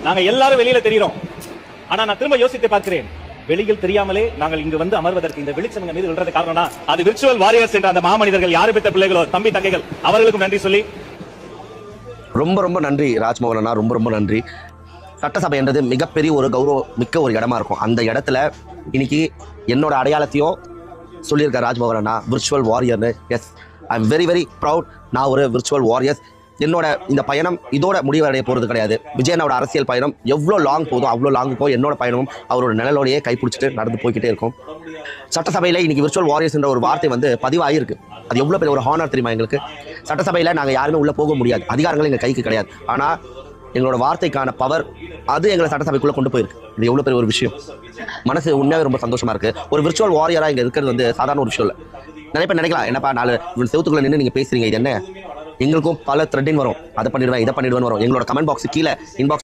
நாங்க எல்லாரும் வெளியில தெரிகிறோம். ஆனா நான் திரும்ப யோசித்து பார்க்கிறேன், வெளியில் தெரியாமலே நாங்கள் இங்கு வந்து அமர்வதற்கு இந்த வெளிச்சம் மீது விழுறது காரணம்னா அது விர்ச்சுவல் வாரியர்ஸ் என்ற அந்த மாமனிதர்கள், யாரு பெற்ற பிள்ளைகளோ, தம்பி தங்கைகள், அவர்களுக்கும் நன்றி சொல்லி ரொம்ப ரொம்ப நன்றி ராஜ்மோகன் அண்ணா, ரொம்ப ரொம்ப நன்றி. சட்டசபை என்றது மிகப்பெரிய ஒரு கௌரவம் மிக்க ஒரு இடமா இருக்கும். அந்த இடத்துல இன்னைக்கு என்னோட அடையாளத்தையும் சொல்லியிருக்கார் ராஜ்மோகன் அண்ணா, விர்ச்சுவல் வாரியர்னு. Yes, I am very very proud. நான் ஒரு விர்ச்சுவல் வாரியர்ஸ். என்னோட இந்த பயணம் இதோட முடிவடைய போகிறது கிடையாது. விஜயனோட அரசியல் பயணம் எவ்வளோ லாங் போதும் அவ்வளோ லாங்குக்கும் என்னோட பயணமும் அவரோட நிழலோடையே கைப்பிடிச்சிட்டு நடந்து போய்கிட்டே இருக்கும். சட்டசபையில் இன்னைக்கு விர்ச்சுவல் வாரியர்ஸ் என்ற ஒரு வார்த்தை வந்து பதிவாகிருக்கு. அது எவ்வளோ பெரிய ஒரு ஹானர் தெரியுமா எங்களுக்கு. சட்டசபையில் நாங்கள் யாருமே உள்ளே போக முடியாது, அதிகாரங்கள் எங்கள் கைக்கு கிடையாது. ஆனால் எங்களோட வார்த்தைக்கான பவர் அது எங்களை சட்டசபைக்குள்ளே கொண்டு போயிருக்கு. இது எவ்வளோ பெரிய ஒரு விஷயம். மனசு உண்மையாகவே ரொம்ப சந்தோஷமா இருக்கு. ஒரு விர்ச்சுவல் வாரியராக இங்கே இருக்கிறது வந்து சாதாரண ஒரு விஷயம் இல்லை. நிறைய பேர் நினைக்கலாம், என்னப்பா 4 செவத்துக்குள்ள நின்று நீங்கள் பேசுறீங்க, இது என்ன? எங்களுக்கும் பல த்ரெட்டின் வரும், அதை பண்ணிடுவேன் இதை பண்ணிடுவேன் வரும். எங்களோட கமெண்ட் பாக்ஸ் கீழே இன்பாக்ஸ்